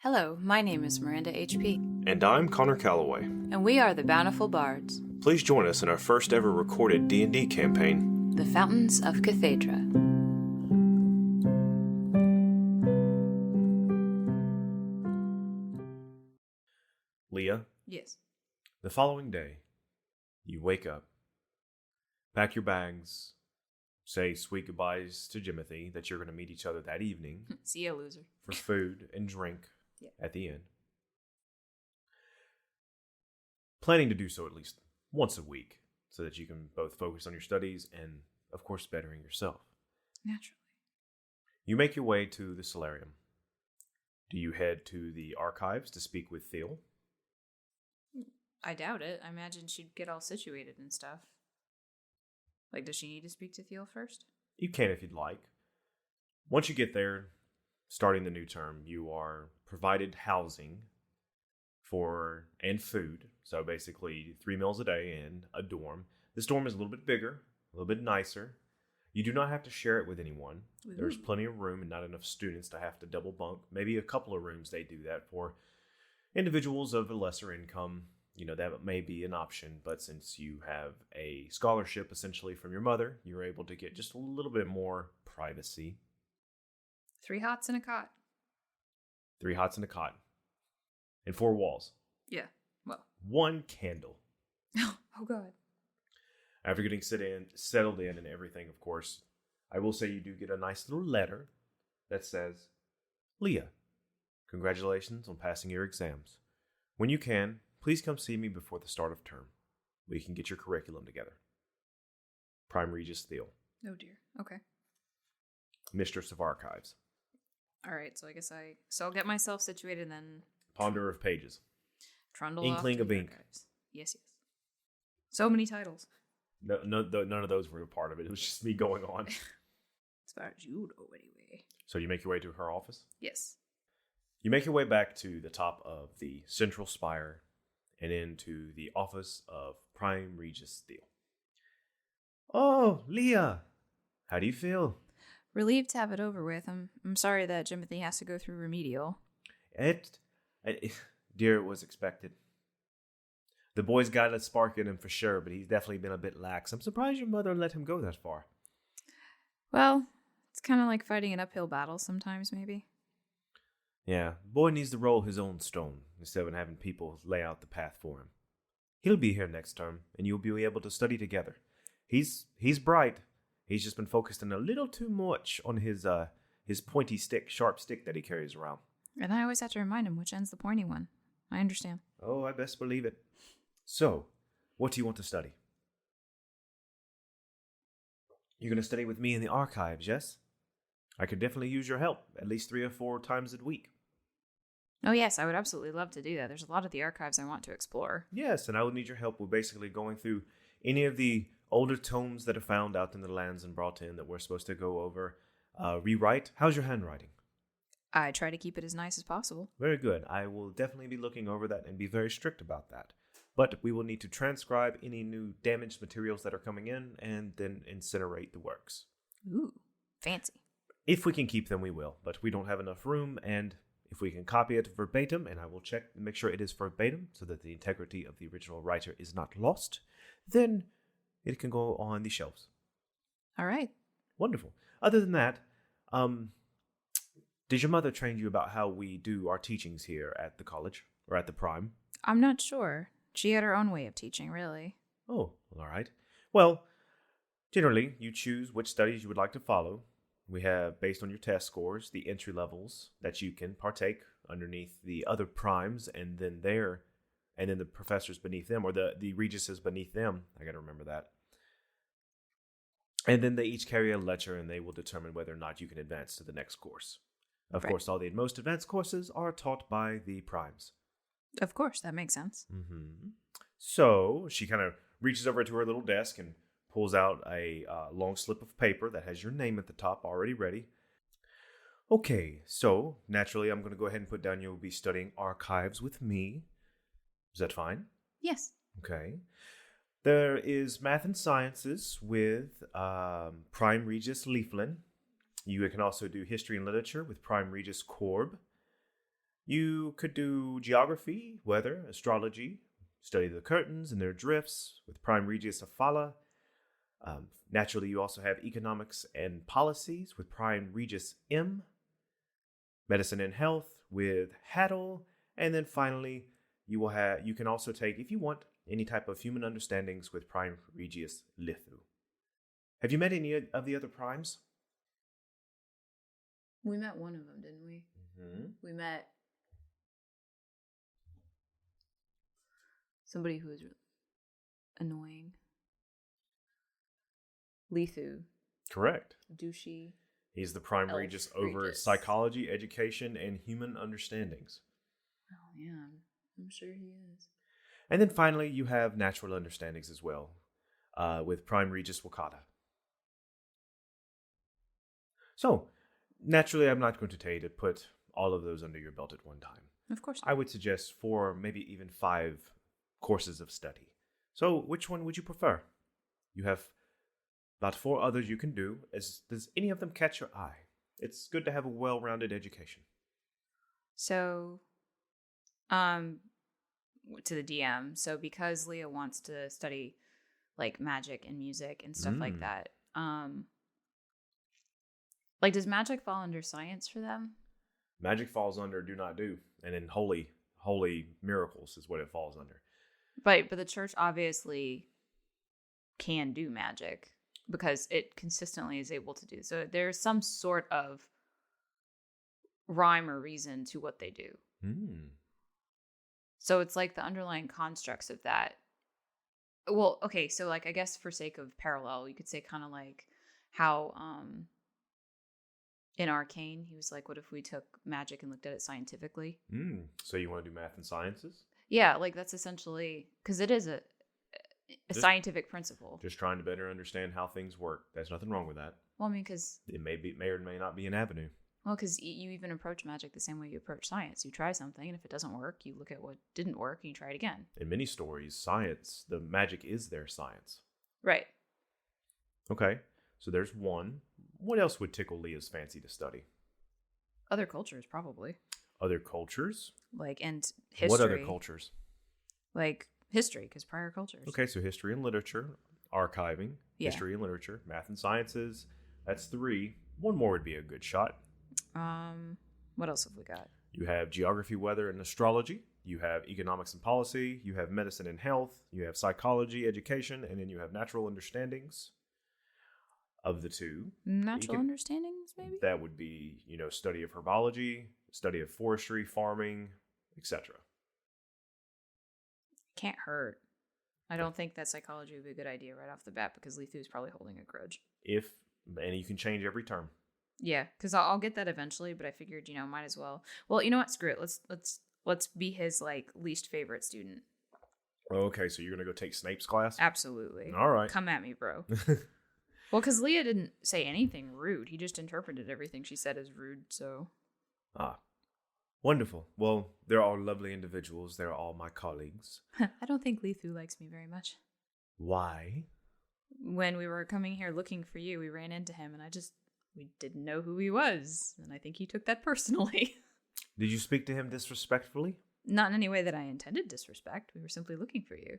Hello, my name is Miranda HP. And I'm Connor Calloway. And we are the Bountiful Bards. Please join us in our first ever recorded D&D campaign, The Fountains of Cathaidra. Lia. Yes. The following day, you wake up, pack your bags, say sweet goodbyes to Jimothy that you're going to meet each other that evening. See ya, loser. For food and drink at the end. Planning to do so at least once a week so that you can both focus on your studies and, of course, bettering yourself. Naturally. You make your way to the Solarium. Do you head to the archives to speak with Theo? I doubt it. I imagine she'd get all situated and stuff. Like, does she need to speak to Theo first? You can if you'd like. Once you get there, starting the new term, you are provided housing and food. So basically 3 meals a day and a dorm. This dorm is a little bit bigger, a little bit nicer. You do not have to share it with anyone. Ooh. There's plenty of room and not enough students to have to double bunk. Maybe a couple of rooms they do that for individuals of a lesser income. You know, that may be an option, but since you have a scholarship essentially from your mother, you're able to get just a little bit more privacy. 3 hots and a cot. 3 hots and a cot. And 4 walls. Yeah, well. 1 candle. Oh, God. After getting settled in and everything, of course, I will say you do get a nice little letter that says, Lia, congratulations on passing your exams. When you can, please come see me before the start of term. We can get your curriculum together. Prime Regis Theo. Oh, dear. Okay. Mistress of Archives. All right, so I guess I'll get myself situated and then... Ponder of Pages. Trundle Inkling of Ink. Archives. Yes. So many titles. No, none of those were a part of it. It was just me going on. As far as you know, anyway. So you make your way to her office? Yes. You make your way back to the top of the central spire and into the office of Prime Regis Theo. Oh, Lia! How do you feel? Relieved to have it over with. I'm sorry that Jimothy has to go through remedial. Dear, it was expected. The boy's got a spark in him for sure, but he's definitely been a bit lax. I'm surprised your mother let him go that far. Well, it's kind of like fighting an uphill battle sometimes, maybe. Yeah, the boy needs to roll his own stone instead of having people lay out the path for him. He'll be here next term, and you'll be able to study together. He's bright. He's just been focusing a little too much on his pointy stick, sharp stick that he carries around. And I always have to remind him which end's the pointy one. I understand. Oh, I best believe it. So, what do you want to study? You're going to study with me in the archives, yes? I could definitely use your help, at least 3 or 4 times a week. Oh, yes, I would absolutely love to do that. There's a lot of the archives I want to explore. Yes, and I would need your help with basically going through any of the older tomes that are found out in the lands and brought in that we're supposed to go over. Rewrite. How's your handwriting? I try to keep it as nice as possible. Very good. I will definitely be looking over that and be very strict about that. But we will need to transcribe any new damaged materials that are coming in and then incinerate the works. Ooh, fancy. If we can keep them, we will. But we don't have enough room, and if we can copy it verbatim, and I will check and make sure it is verbatim so that the integrity of the original writer is not lost, then it can go on the shelves. All right. Wonderful. Other than that, did your mother train you about how we do our teachings here at the college or at the Prime? I'm not sure. She had her own way of teaching, really. Oh, all right. Well, generally, you choose which studies you would like to follow. We have, based on your test scores, the entry levels that you can partake underneath the other primes, and then the professors beneath them, or the regises beneath them. I got to remember that. And then they each carry a lecture, and they will determine whether or not you can advance to the next course. Of course, all the most advanced courses are taught by the primes. Of course, that makes sense. Mm-hmm. So she kind of reaches over to her little desk and pulls out a long slip of paper that has your name at the top already ready. Okay, so naturally I'm going to go ahead and put down you'll be studying archives with me. Is that fine? Yes. Okay. There is math and sciences with Prime Regis Leaflin. You can also do history and literature with Prime Regis Corb. You could do geography, weather, astrology, study the curtains and their drifts with Prime Regis of Phala. Naturally, you also have economics and policies with Prime Regis M, medicine and health with Haddle, and then finally, you can also take, if you want, any type of human understandings with Prime Regis Lithu. Have you met any of the other primes? We met one of them, didn't we? Mm-hmm. We met somebody who was annoying. Lithu. Correct. Douchey. He's the Prime Regis over psychology, education, and human understandings. Oh, yeah. I'm sure he is. And then finally, you have natural understandings as well, with Prime Regis Wakata. So, naturally, I'm not going to tell you to put all of those under your belt at one time. Of course not. I would suggest 4, maybe even 5 courses of study. So, which one would you prefer? You have about 4 others you can do. Does any of them catch your eye? It's good to have a well-rounded education. So, to the DM. So, because Leah wants to study like magic and music and stuff like that, like, does magic fall under science for them? Magic falls under do not do, and then holy miracles is what it falls under. But the church obviously can do magic because it consistently is able to do. So there's some sort of rhyme or reason to what they do. So it's like the underlying constructs of that. Well, okay, so like I guess for sake of parallel, you could say kind of like how in Arcane, he was like, what if we took magic and looked at it scientifically? So you want to do math and sciences? Yeah, like that's essentially, because it is a scientific principle. Just trying to better understand how things work. There's nothing wrong with that. Well, I mean, because it may or may not be an avenue. Well, because you even approach magic the same way you approach science. You try something, and if it doesn't work, you look at what didn't work and you try it again. In many stories, science, the magic is their science. Right. Okay, so there's one. What else would tickle Leah's fancy to study? Other cultures, probably. Other cultures? Like, and history. What other cultures? Like history, because prior cultures. Okay, so history and literature, archiving, history and literature, math and sciences. That's 3. One more would be a good shot. What else have we got? You have geography, weather, and astrology. You have economics and policy. You have medicine and health. You have psychology, education, and then you have natural understandings. Of the 2, natural understandings, maybe that would be, study of herbology, study of forestry, farming, etc. Can't hurt. I don't think that psychology would be a good idea right off the bat because Lethu is probably holding a grudge. And you can change every term. Yeah, because I'll get that eventually, but I figured, might as well. Well, you know what? Screw it. Let's be his like least favorite student. Okay, so you're gonna go take Snape's class? Absolutely. All right. Come at me, bro. Well, because Leah didn't say anything rude. He just interpreted everything she said as rude, so. Wonderful. Well, they're all lovely individuals. They're all my colleagues. I don't think Lethu likes me very much. Why? When we were coming here looking for you, we ran into him, and we didn't know who he was, and I think he took that personally. Did you speak to him disrespectfully? Not in any way that I intended disrespect. We were simply looking for you.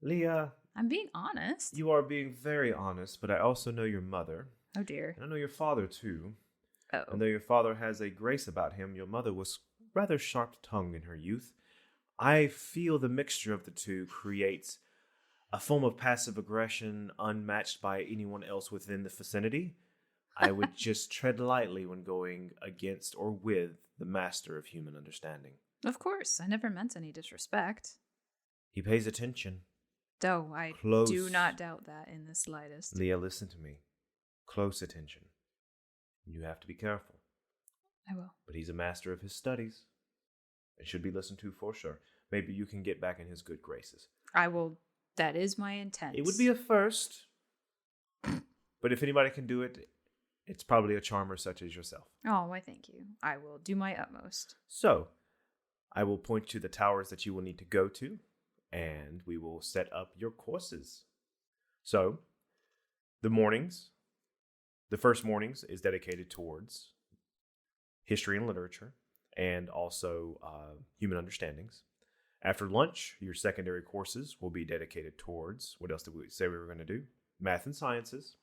Leah. I'm being honest. You are being very honest, but I also know your mother. Oh, dear. And I know your father, too. Oh. And though your father has a grace about him, your mother was rather sharp-tongued in her youth. I feel the mixture of the 2 creates a form of passive aggression unmatched by anyone else within the vicinity. I would just tread lightly when going against or with the master of human understanding. Of course. I never meant any disrespect. He pays attention. Oh, I do not doubt that in the slightest. Leah, listen to me. Close attention. You have to be careful. I will. But he's a master of his studies. And should be listened to for sure. Maybe you can get back in his good graces. I will. That is my intent. It would be a first. But if anybody can do it, it's probably a charmer such as yourself. Oh, why thank you. I will do my utmost. So, I will point to the towers that you will need to go to. And we will set up your courses. So, the mornings, The first mornings is dedicated towards history and literature, and also human understandings. After lunch, your secondary courses will be dedicated towards, what else did we say we were going to do? Math and sciences,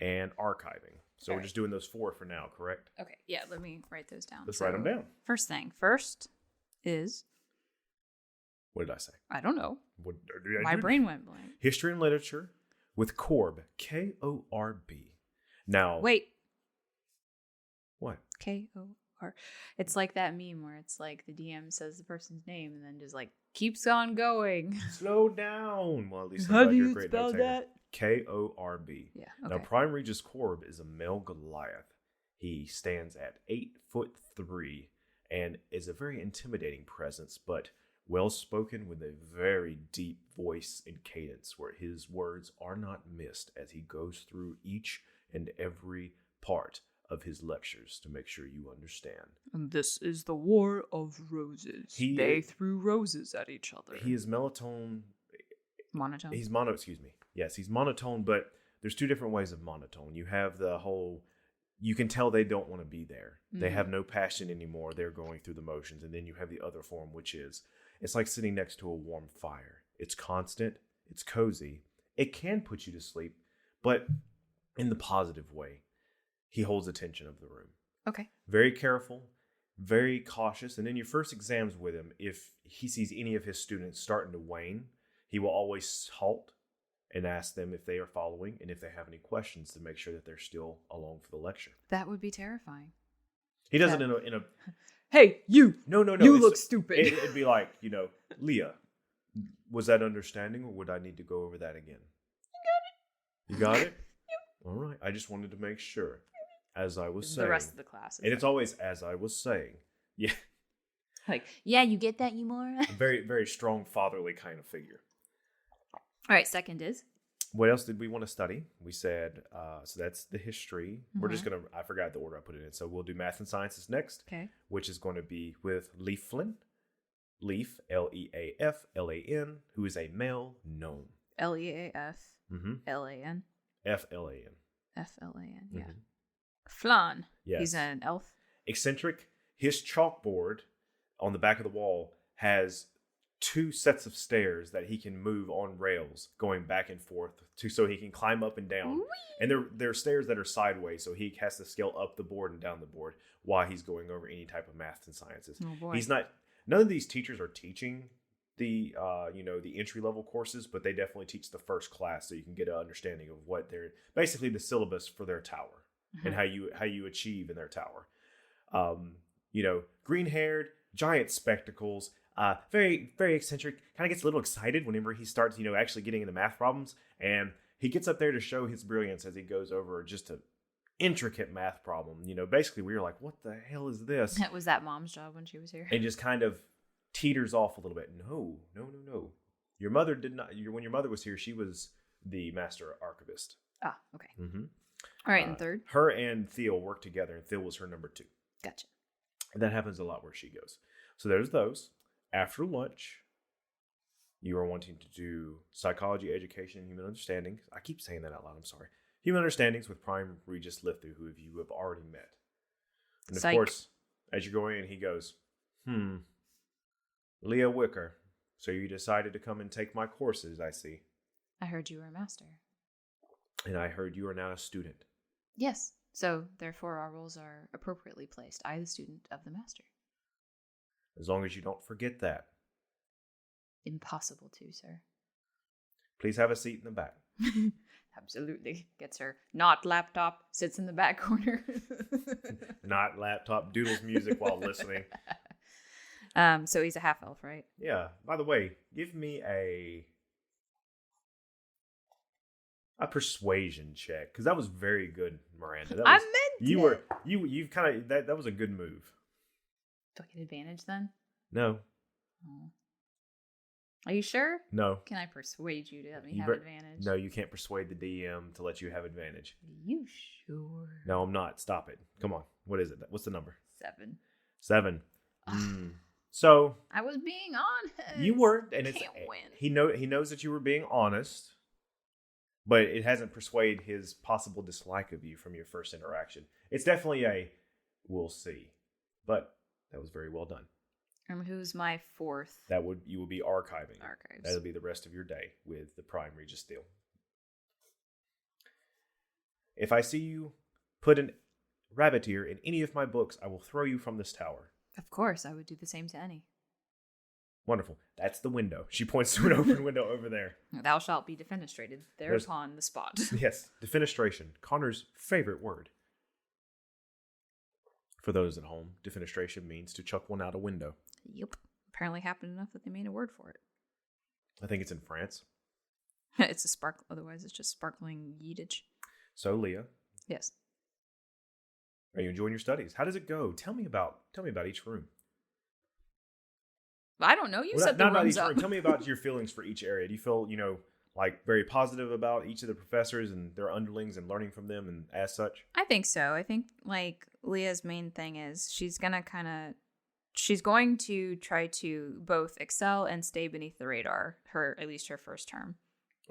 and archiving. So we're just doing those 4 for now, correct? Okay, yeah, let me write those down. Let's write them down. First is... What did I say? I don't know. What, My brain went blank. History and literature with Korb, K-O-R-B. Now... Wait. What? K-O-R. It's like that meme where it's like the DM says the person's name and then just like keeps on going. Slow down. Well, at least How do you spell that? K-O-R-B. Yeah. Okay. Now, Prime Regis Korb is a male Goliath. He stands at 8'3" and is a very intimidating presence, but well-spoken with a very deep voice and cadence where his words are not missed as he goes through each and every part of his lectures to make sure you understand. And this is the War of Roses. They threw roses at each other. He is monotone. Monotone? Yes, he's monotone, but there's 2 different ways of monotone. You have the whole, you can tell they don't want to be there. Mm-hmm. They have no passion anymore. They're going through the motions. And then you have the other form, which is, it's like sitting next to a warm fire. It's constant. It's cozy. It can put you to sleep, but in the positive way. He holds attention of the room. Okay. Very careful, very cautious. And in your first exams with him, if he sees any of his students starting to wane, he will always halt and ask them if they are following and if they have any questions to make sure that they're still along for the lecture. That would be terrifying. He does it in a Hey, you! No. You look stupid. It'd be like, Leah, was that understanding or would I need to go over that again? You got it? Yep. All right. I just wanted to make sure. As I was saying. The rest of the class. And it's always as I was saying. Yeah. Like, yeah, you get that, you moron? A very, very strong fatherly kind of figure. All right, second is? What else did we want to study? We said, so that's the history. Mm-hmm. We're just going to, I forgot the order I put it in. So we'll do math and sciences next. Okay. Which is going to be with Leaflin. Leaf, L-E-A-F-L-A-N, who is a male gnome. L-E-A-F. Mm-hmm. L-A-N. F-L-A-N. F-L-A-N, yeah. Mm-hmm. Flan. Yes. He's an elf. Eccentric. His chalkboard on the back of the wall has 2 sets of stairs that he can move on rails going back and forth so he can climb up and down. Whee! And they're stairs that are sideways, so he has to scale up the board and down the board while he's going over any type of math and sciences. Oh boy. None of these teachers are teaching the the entry level courses, but they definitely teach the first class so you can get an understanding of what they're basically the syllabus for their tower. Mm-hmm. And how you achieve in their tower. Green-haired, giant spectacles, very, very eccentric, kind of gets a little excited whenever he starts, actually getting into math problems. And he gets up there to show his brilliance as he goes over just an intricate math problem. Basically we were like, what the hell is this? Was that mom's job when she was here? And just kind of teeters off a little bit. No. Your mother did not, when your mother was here, she was the master archivist. Ah, okay. Mm-hmm. All right, and third? Her and Theo worked together, and Theo was her number 2. Gotcha. And that happens a lot where she goes. So there's those. After lunch, you are wanting to do psychology, education, and human understanding. I keep saying that out loud. I'm sorry. Human understandings with Prime Regis Lithu, who you have already met. And of course, as you're going in, he goes, Leah Wicker, so you decided to come and take my courses, I see. I heard you were a master. And I heard you are now a student. Yes. So, therefore, our roles are appropriately placed. I, the student of the master. As long as you don't forget that. Impossible to, sir. Please have a seat in the back. Absolutely. Gets her not laptop, sits in the back corner. Not laptop, doodles music while listening. So he's a half elf, right? Yeah. By the way, give me a persuasion check, because that was very good, Miranda. That was, I meant you've kind of that was a good move. Do I get advantage then? No. Oh. Are you sure? No. Can I persuade you to let me have advantage? No, you can't persuade the DM to let you have advantage. Are you sure? No, I'm not. Stop it. Come on. What is it? What's the number? 7. So I was being honest. You were, and Can't win. He knows that you were being honest. but it hasn't persuaded his possible dislike of you from your first interaction. It's definitely a we'll see, but that was very well done. And who's my fourth? You would be archiving. Archives. That would be the rest of your day with the Prime Regis deal. If I see you put an rabbit ear in any of my books, I will throw you from this tower. Of course, I would do the same to any. Wonderful. That's the window. She points to an open window over there. Thou shalt be defenestrated thereupon the spot. Yes, defenestration. Connor's favorite word. For those at home, defenestration means to chuck one out a window. Yep. Apparently happened enough that they made a word for it. I think it's in France. It's a sparkle. Otherwise, it's just sparkling yeetage. So, Leah. Yes. Are you enjoying your studies? How does it go? Tell me about each room. I don't know. You set the rooms up. Tell me about your feelings for each area. Do you feel, like very positive about each of the professors and their underlings and learning from them and as such? I think so. I think like Leah's main thing is she's going to try to both excel and stay beneath the radar, at least her first term.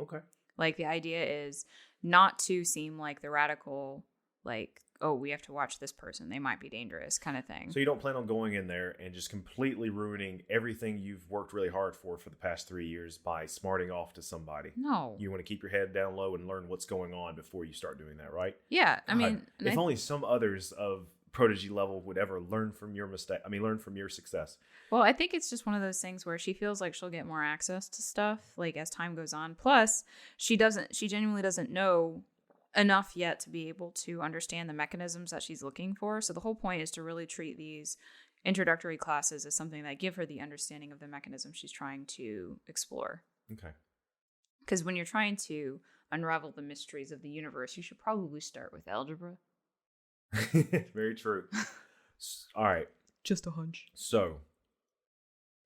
Okay. Like the idea is not to seem like the radical, like, oh, we have to watch this person, they might be dangerous kind of thing. So you don't plan on going in there and just completely ruining everything you've worked really hard for the past 3 years by smarting off to somebody? No. You want to keep your head down low and learn what's going on before you start doing that, right? Yeah. God, if only some others of protege level would ever learn from your learn from your success. Well, I think it's just one of those things where she feels like she'll get more access to stuff like as time goes on. Plus, she genuinely doesn't know enough yet to be able to understand the mechanisms that she's looking for. So the whole point is to really treat these introductory classes as something that give her the understanding of the mechanism she's trying to explore. Okay. Because when you're trying to unravel the mysteries of the universe, you should probably start with algebra. Very true. All right. Just a hunch. So,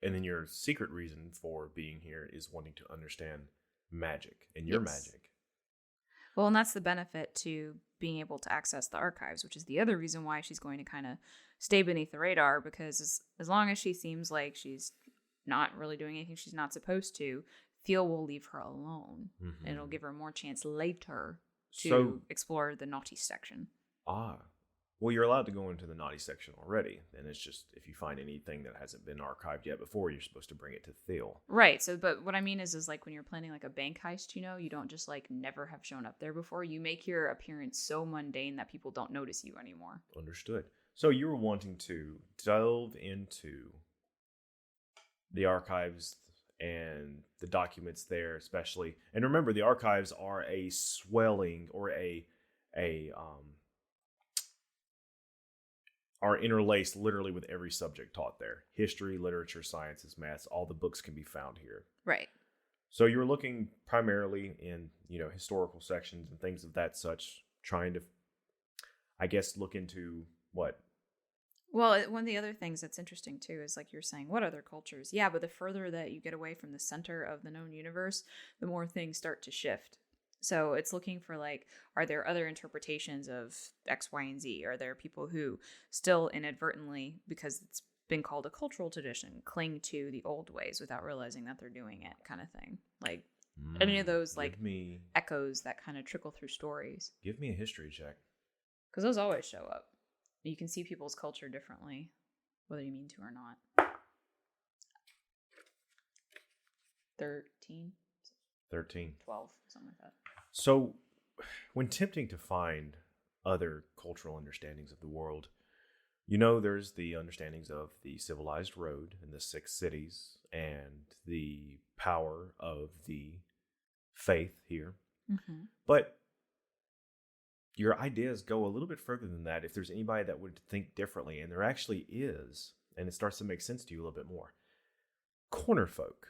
and then your secret reason for being here is wanting to understand magic and your magic. Well, and that's the benefit to being able to access the archives, which is the other reason why she's going to kind of stay beneath the radar, because as long as she seems like she's not really doing anything she's not supposed to, Theo will leave her alone. Mm-hmm. And it'll give her more chance later to explore the naughty section. Well, you're allowed to go into the naughty section already. And it's just, if you find anything that hasn't been archived yet before, you're supposed to bring it to Theo. Right. So, but what I mean is like when you're planning like a bank heist, you don't just like never have shown up there before. You make your appearance so mundane that people don't notice you anymore. Understood. So you were wanting to delve into the archives and the documents there, especially. And remember, the archives are a swelling or are interlaced literally with every subject taught there. History, literature, sciences, maths, all the books can be found here. Right. So you're looking primarily in, historical sections and things of that such, trying to, I guess, look into what? Well, one of the other things that's interesting too is like you're saying, what other cultures? Yeah, but the further that you get away from the center of the known universe, the more things start to shift. So it's looking for like, are there other interpretations of X, Y, and Z? Are there people who still inadvertently, because it's been called a cultural tradition, cling to the old ways without realizing that they're doing it, kind of thing? Like any of those like echoes that kind of trickle through stories. Give me a history check. Because those always show up. You can see people's culture differently, whether you mean to or not. 13? 12, something like that. So, when attempting to find other cultural understandings of the world, there's the understandings of the civilized road and the 6 cities and the power of the faith here. Mm-hmm. But your ideas go a little bit further than that if there's anybody that would think differently, and there actually is, and it starts to make sense to you a little bit more. Corner folk.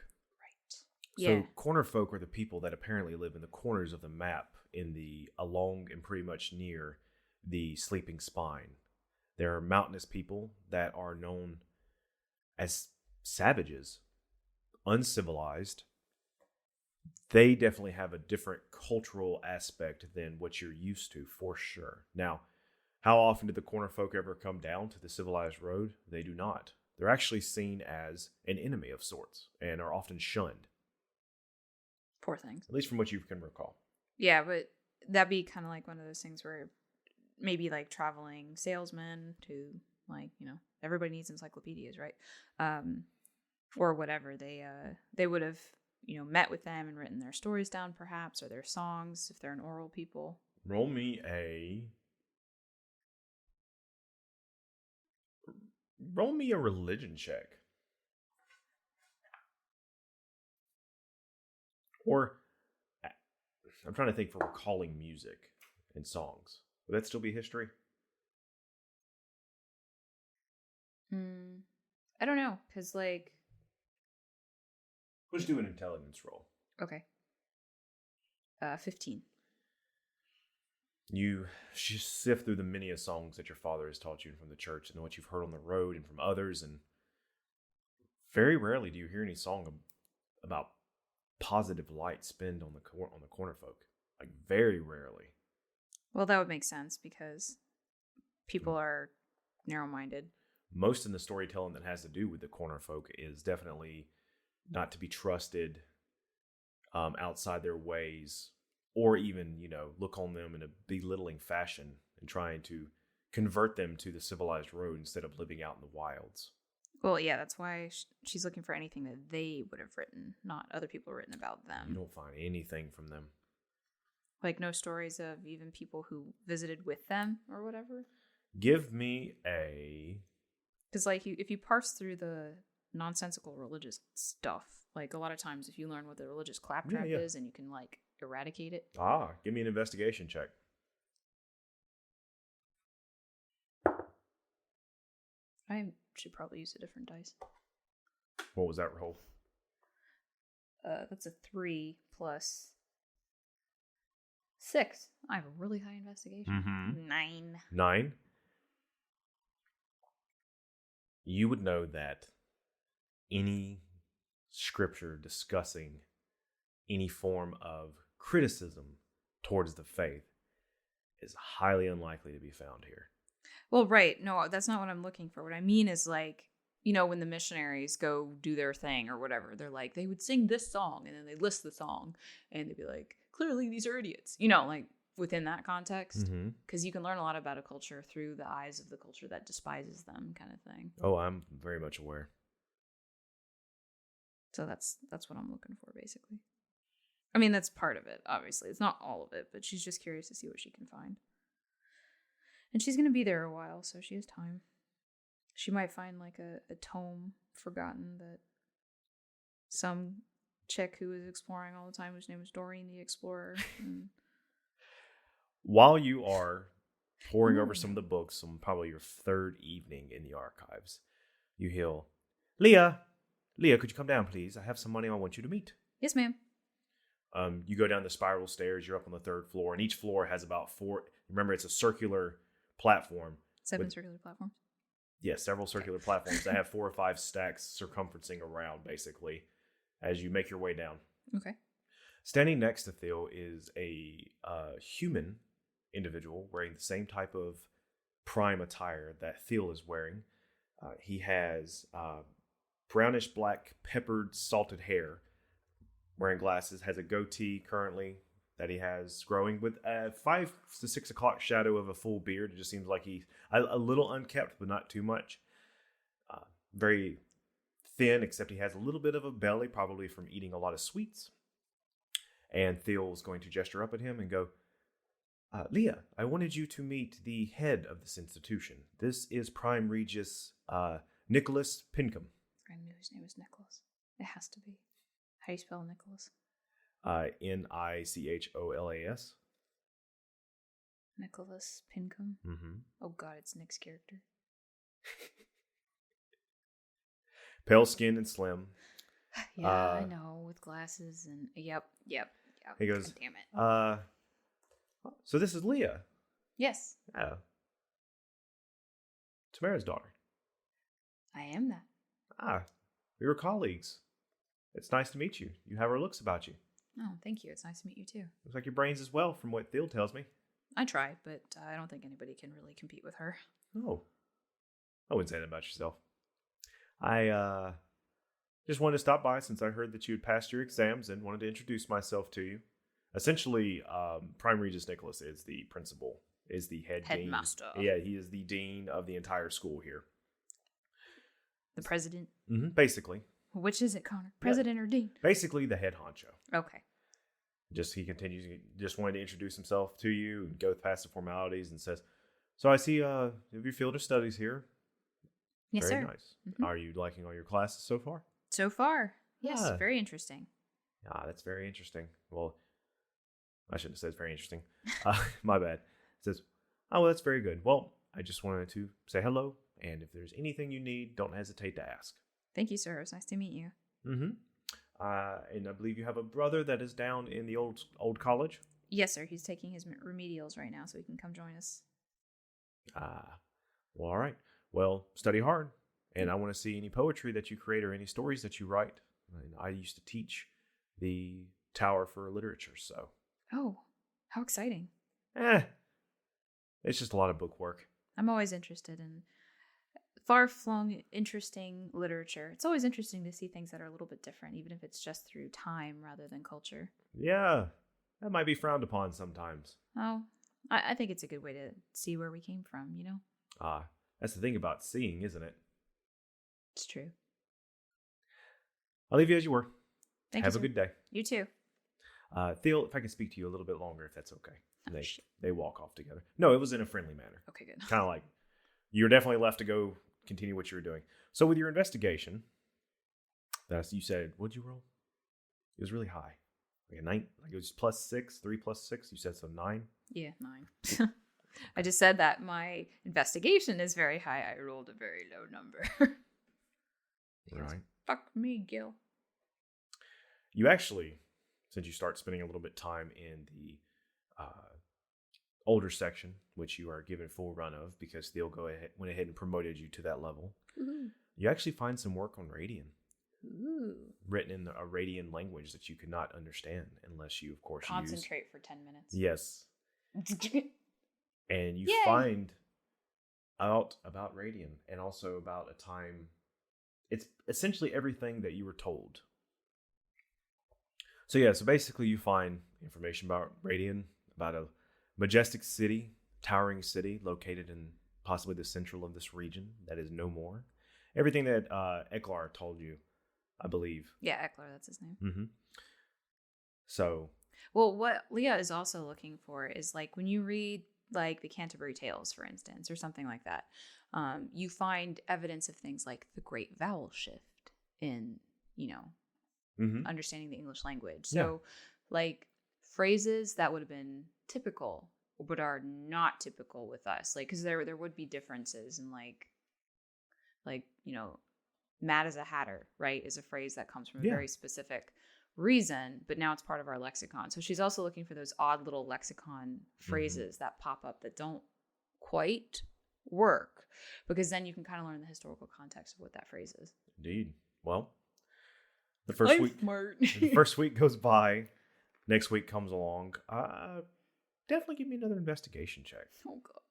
So corner folk are the people that apparently live in the corners of the map along and pretty much near the sleeping spine. There are mountainous people that are known as savages, uncivilized. They definitely have a different cultural aspect than what you're used to, for sure. Now, how often do the corner folk ever come down to the civilized road? They do not. They're actually seen as an enemy of sorts and are often shunned. Poor things. At least from what you can recall. Yeah, but that'd be kind of like one of those things where maybe like traveling salesmen to like, everybody needs encyclopedias, right? Or whatever. They would have, met with them and written their stories down perhaps, or their songs if they're an oral people. Roll me a religion check. Or I'm trying to think for recalling music and songs. Would that still be history? I don't know, because like... Let's do an intelligence roll. Okay. 15. You sift through the many a songs that your father has taught you from the church and what you've heard on the road and from others, and very rarely do you hear any song about positive light spent on the corner folk. Like, very rarely. Well, that would make sense because people are narrow-minded. Most in the storytelling that has to do with the corner folk is definitely not to be trusted outside their ways, or even, look on them in a belittling fashion and trying to convert them to the civilized road instead of living out in the wilds. Well, yeah, that's why she's looking for anything that they would have written, not other people written about them. You don't find anything from them. Like no stories of even people who visited with them or whatever? Give me a... Because like if you parse through the nonsensical religious stuff, like a lot of times if you learn what the religious claptrap is and you can like eradicate it. Give me an investigation check. I should probably use a different dice. What was that roll? That's a 3 plus 6. I have a really high investigation. 9. 9? You would know that any scripture discussing any form of criticism towards the faith is highly unlikely to be found here. Well, right. No, that's not what I'm looking for. What I mean is like, when the missionaries go do their thing or whatever, they're like, they would sing this song and then they list the song and they'd be like, clearly these are idiots, like within that context. Because you can learn a lot about a culture through the eyes of the culture that despises them, kind of thing. Oh, I'm very much aware. So that's what I'm looking for, basically. I mean, that's part of it, obviously. It's not all of it, but she's just curious to see what she can find. And she's going to be there a while, so she has time. She might find like a tome forgotten that some chick who was exploring all the time, whose name was Doreen the Explorer. While you are poring over some of the books on probably your third evening in the archives, you hear, Lia, could you come down, please? I have some money I want you to meet. Yes, ma'am. You go down the spiral stairs. You're up on the third floor, and each floor has about 4. Remember, it's a circular platform. 7 circular platforms? Yes, several circular platforms that have 4 or 5 stacks circumferencing around, basically, as you make your way down. Okay. Standing next to Theo is a human individual wearing the same type of prime attire that Theo is wearing. He has brownish black peppered salted hair, wearing glasses, has a goatee currently that he has growing with a 5 to 6 o'clock shadow of a full beard. It just seems like he's a little unkept, but not too much. Very thin, except he has a little bit of a belly, probably from eating a lot of sweets. And Theo is going to gesture up at him and go, Lia, I wanted you to meet the head of this institution. This is Prime Regis Nicholas Pinkham. I knew his name was Nicholas. It has to be. How do you spell Nicholas? Nicholas. Nicholas Pinkham? Mm-hmm. Oh god, it's Nick's character. Pale skin and slim. Yeah, I know, with glasses and... Yep. He goes, God damn it. So this is Lia. Yes. Oh. Tamara's daughter. I am that. We were colleagues. It's nice to meet you. You have her looks about you. Oh, thank you. It's nice to meet you too. Looks like your brains as well, from what Theo tells me. I try, but I don't think anybody can really compete with her. Oh. I wouldn't say that about yourself. I just wanted to stop by since I heard that you had passed your exams and wanted to introduce myself to you. Essentially, Prime Regis Nicholas is the principal, is the Headmaster. Dean. Yeah, he is the dean of the entire school here. The president? Basically. Which is it, Connor? President or dean? Basically the head honcho. Okay. He continues, just wanted to introduce himself to you and go past the formalities and says, so I see you have your field of studies here. Yes, Very sir. nice. Are you liking all your classes so far? So far. Yes, very interesting. That's very interesting. Well, I shouldn't have said it's very interesting. My bad. It says, oh, well, that's very good. Well, I just wanted to say hello, and if there's anything you need, don't hesitate to ask. Thank you, sir. It was nice to meet you. And I believe you have a brother that is down in the old college? Yes, sir. He's taking his remedials right now, so he can come join us. Well, all right. Well, study hard, and I want to see any poetry that you create or any stories that you write. And I used to teach the Tower for Literature, so. Oh, how exciting. It's just a lot of book work. I'm always interested in far-flung, interesting literature. It's always interesting to see things that are a little bit different, even if it's just through time rather than culture. Yeah, that might be frowned upon sometimes. Oh, I think it's a good way to see where we came from, you know? That's the thing about seeing, isn't it? It's true. I'll leave you as you were. Thank you, Have a sir. good day. You too. Theo, if I can speak to you a little bit longer, if that's okay. They walk off together. No, it was in a friendly manner. Okay, good. Kind of like, you're definitely left to go continue what you were doing. So with your investigation, you said, what'd you roll? It was really high. Like a 9, like it was +6, 3 + 6. You said so 9? Yeah, 9. I just said that my investigation is very high. I rolled a very low number. Right. Fuck me, Gil. You actually, since you start spending a little bit time in the older section, which you are given full run of because Theo went ahead and promoted you to that level, you actually find some work on Radian. Written in a Radian language that you could not understand unless you, of course, concentrate for 10 minutes. Yes. And you find out about Radian and also about a time. It's essentially everything that you were told. So basically you find information about Radian, about a majestic city, towering city located in possibly the central of this region that is no more. Everything that Eklar told you, I believe. Yeah, Eklar, that's his name. So. Well, what Lia is also looking for is like when you read like the Canterbury Tales, for instance, or something like that, you find evidence of things like the Great Vowel Shift in, understanding the English language. So like phrases that would have been typical but are not typical with us, like because there would be differences in like mad as a hatter, right, is a phrase that comes from a very specific reason, but now it's part of our lexicon. So she's also looking for those odd little lexicon phrases that pop up that don't quite work, because then you can kind of learn the historical context of what that phrase is. Indeed. Well, the first week goes by. Next week comes along. Definitely give me another investigation check. Oh god.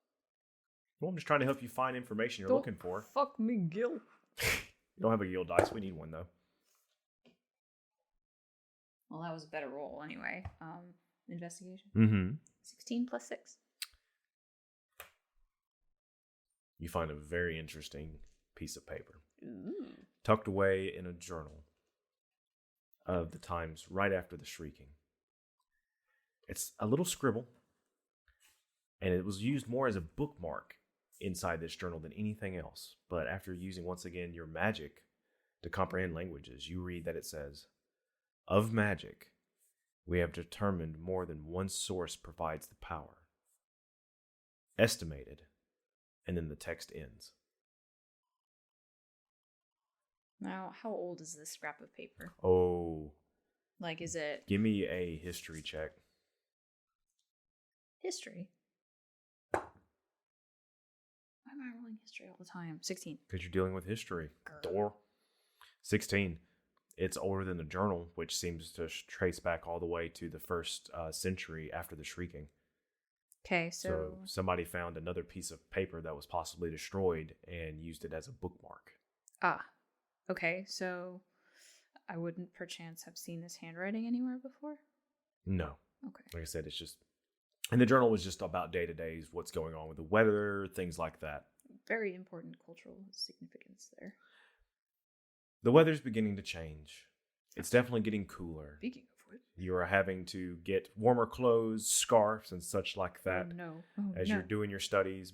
Well, I'm just trying to help you find information you're looking for. Fuck me, Gil. You don't have a Gil dice. We need one though. Well, that was a better roll anyway. Investigation. 16 + 6. You find a very interesting piece of paper. Ooh. Tucked away in a journal of the times right after the shrieking. It's a little scribble, and it was used more as a bookmark inside this journal than anything else. But after using, once again, your magic to comprehend languages, you read that it says, "Of magic, we have determined more than one source provides the power. Estimated," and then the text ends. Now, how old is this scrap of paper? Oh. Like, is it... Give me a history check. History? Why am I rolling history all the time? 16. Because you're dealing with history. Door. 16. It's older than the journal, which seems to trace back all the way to the first century after the shrieking. Okay, so somebody found another piece of paper that was possibly destroyed and used it as a bookmark. Okay, so I wouldn't perchance have seen this handwriting anywhere before? No. Okay. Like I said, it's just, and the journal was just about day-to-days, what's going on with the weather, things like that. Very important cultural significance there. The weather's beginning to change. It's definitely getting cooler. Speaking of which. You are having to get warmer clothes, scarves, and such like that. Oh, no. As you're doing your studies,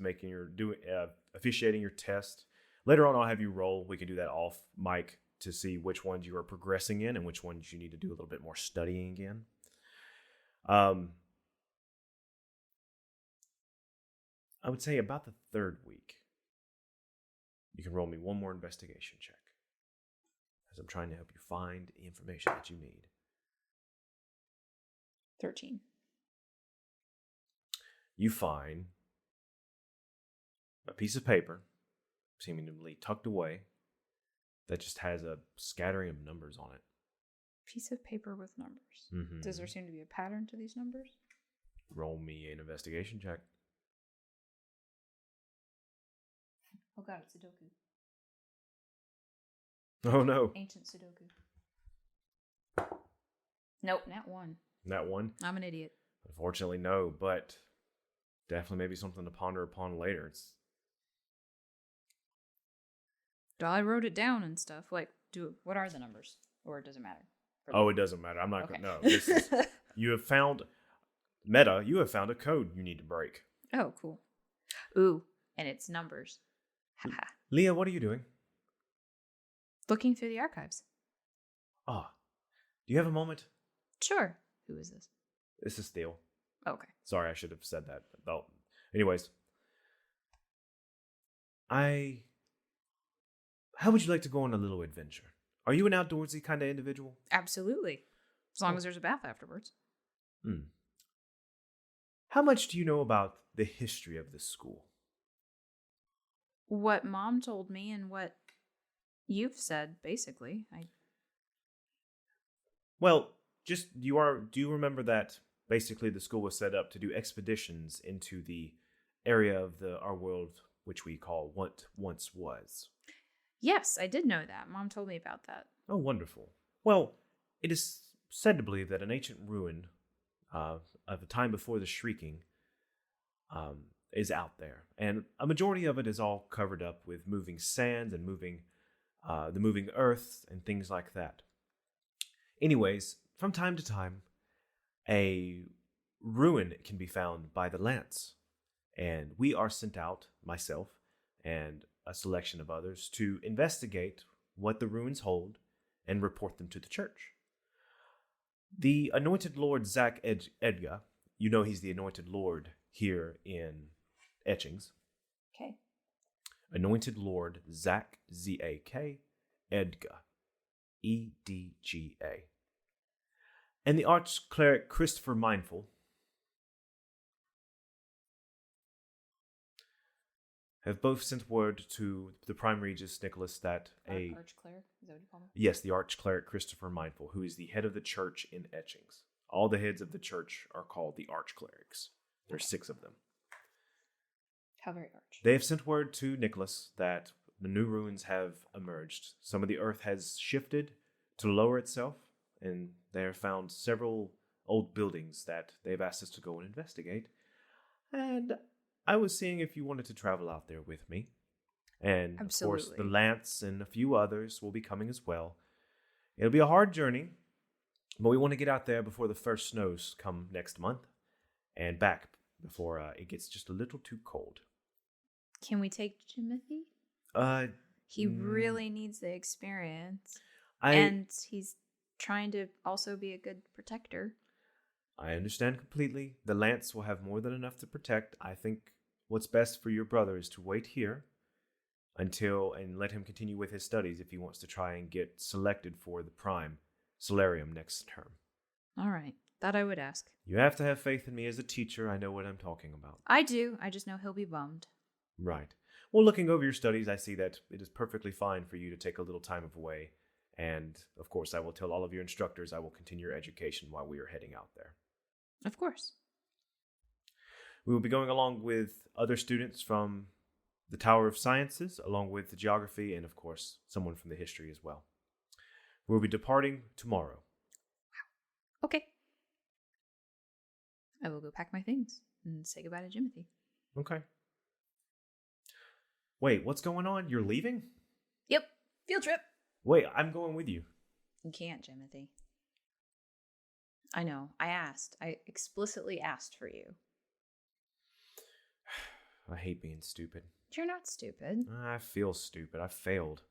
officiating your test. Later on, I'll have you roll. We can do that off mic to see which ones you are progressing in and which ones you need to do a little bit more studying in. I would say about the third week, you can roll me one more investigation check, as I'm trying to help you find the information that you need. 13. You find a piece of paper, seemingly tucked away, that just has a scattering of numbers on it. Piece of paper with numbers. Mm-hmm. Does there seem to be a pattern to these numbers? Roll me an investigation check. Oh god, it's Sudoku. Oh no. Ancient Sudoku. Nope, not one. That one? I'm an idiot. Unfortunately, no, but definitely maybe something to ponder upon later. I wrote it down and stuff. Like, what are the numbers? Or does it matter? Oh, it doesn't matter. I'm not okay. going to. No. This is, you have found a code you need to break. Oh, cool. Ooh, and it's numbers. Haha. Lia, what are you doing? Looking through the archives. Ah, do you have a moment? Sure. Who is this? This is Theo. Okay. Sorry, I should have said that. Well, anyways. How would you like to go on a little adventure? Are you an outdoorsy kind of individual? Absolutely. As long as there's a bath afterwards. How much do you know about the history of this school? What Mom told me and what you've said, basically. Well, do you remember that basically the school was set up to do expeditions into the area of our world which we call what once was? Yes, I did know that. Mom told me about that. Oh, wonderful. Well, it is said to believe that an ancient ruin of a time before the Shrieking is out there. And a majority of it is all covered up with moving sands and the moving earth and things like that. Anyways, from time to time, a ruin can be found by the Lance. And we are sent out, myself and a selection of others, to investigate what the ruins hold and report them to the church. The anointed Lord Zach Edgar, you know he's the anointed Lord here in Etchings. Okay. Anointed Lord Zach, Z-A-K, Edgar, E-D-G-A. And the Archcleric Christopher Mindful have both sent word to the Prime Regis Nicholas that Archcleric? Is that what you call him? Yes, the Archcleric Christopher Mindful, who is the head of the church in Etchings. All the heads of the church are called the Archclerics. There's 6 of them. How very arch. They have sent word to Nicholas that the new ruins have emerged. Some of the earth has shifted to lower itself, and they have found several old buildings that they've asked us to go and investigate. And I was seeing if you wanted to travel out there with me. And absolutely. Of course, the Lance and a few others will be coming as well. It'll be a hard journey, but we want to get out there before the first snows come next month and back before it gets just a little too cold. Can we take Jimothy? He really needs the experience. And he's trying to also be a good protector. I understand completely. The Lance will have more than enough to protect. I think what's best for your brother is to wait here and let him continue with his studies if he wants to try and get selected for the Prime Solarium next term. All right. That I would ask. You have to have faith in me as a teacher. I know what I'm talking about. I do. I just know he'll be bummed. Right. Well, looking over your studies, I see that it is perfectly fine for you to take a little time away. And, of course, I will tell all of your instructors I will continue your education while we are heading out there. Of course. We will be going along with other students from the Tower of Sciences, along with the geography, and, of course, someone from the history as well. We'll be departing tomorrow. Okay. I will go pack my things and say goodbye to Jimothy. Okay. Wait, what's going on? You're leaving? Yep. Field trip. Wait, I'm going with you. You can't, Jimothy. I know. I asked. I explicitly asked for you. I hate being stupid. You're not stupid. I feel stupid. I failed.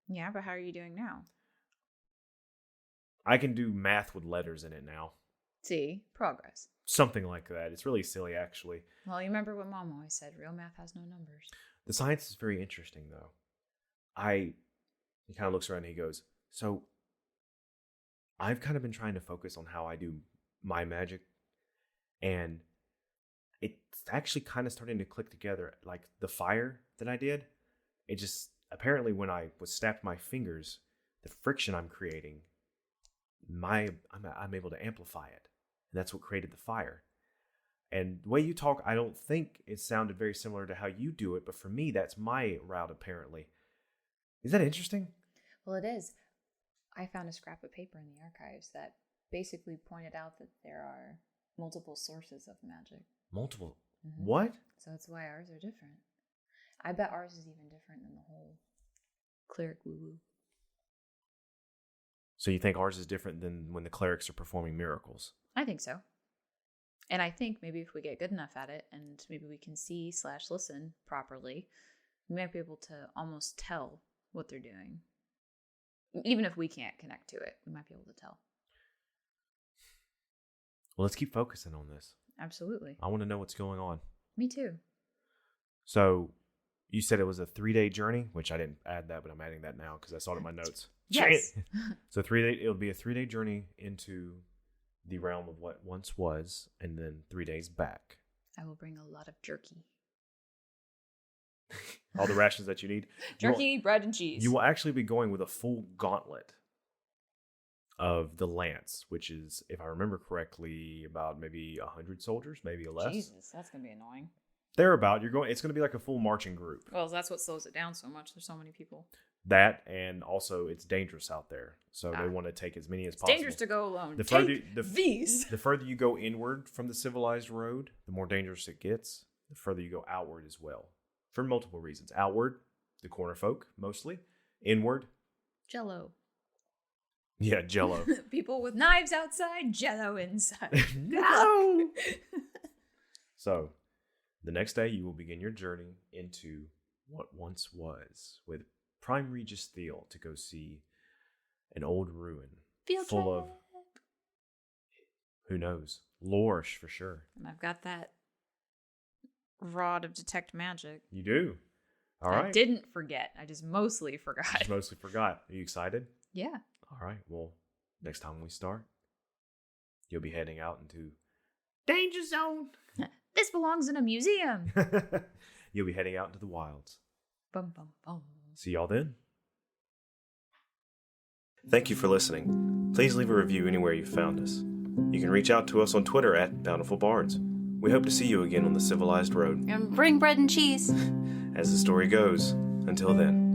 Yeah, but how are you doing now? I can do math with letters in it now. See? Progress. Something like that. It's really silly, actually. Well, you remember what Mom always said, real math has no numbers. The science is very interesting, though. He kind of looks around and he goes, so I've kind of been trying to focus on how I do my magic, and it's actually kind of starting to click together. Like the fire that I did, it just, apparently when I was snapped my fingers, the friction I'm creating, I'm able to amplify it. And that's what created the fire. And the way you talk, I don't think it sounded very similar to how you do it, but for me, that's my route, apparently. Is that interesting? Well, it is. I found a scrap of paper in the archives that basically pointed out that there are multiple sources of magic. Multiple? Mm-hmm. What? So that's why ours are different. I bet ours is even different than the whole cleric woo-woo. So you think ours is different than when the clerics are performing miracles? I think so. And I think maybe if we get good enough at it and maybe we can see/listen properly, we might be able to almost tell what they're doing. Even if we can't connect to it, we might be able to tell. Well, let's keep focusing on this. Absolutely. I want to know what's going on. Me too. So you said it was a 3-day journey, which I didn't add that, but I'm adding that now because I saw it in my notes. Yes. So 3-day, it'll be a 3-day journey into the realm of what once was, and then 3 days back. I will bring a lot of jerky. All the rations that you need. Jerky, bread, and cheese. You will actually be going with a full gauntlet of the lance, which is, if I remember correctly, about maybe 100 soldiers, maybe less. Jesus, that's going to be annoying. Thereabout, it's going to be like a full marching group. Well, that's what slows it down so much. There's so many people. That, and also it's dangerous out there. So they want to take as many as possible. It's dangerous to go alone. The further you go inward from the civilized road, the more dangerous it gets. The further you go outward as well. For multiple reasons. Outward, the corner folk, mostly. Inward. Jello. Yeah, Jello. People with knives outside, Jello inside. No! So, the next day you will begin your journey into what once was with Prime Regis Thiel to go see an old ruin full of, who knows, lore for sure. And I've got that rod of detect magic. You do? All right. I didn't forget. I just mostly forgot. Are you excited? Yeah. All right. Well, next time we start, you'll be heading out into Danger Zone. This belongs in a museum. You'll be heading out into the wilds. Bum, bum, bum. See y'all then. Thank you for listening. Please leave a review anywhere you found us. You can reach out to us on Twitter at Bountiful Bards. We hope to see you again on the civilized road. And bring bread and cheese. As the story goes, until then.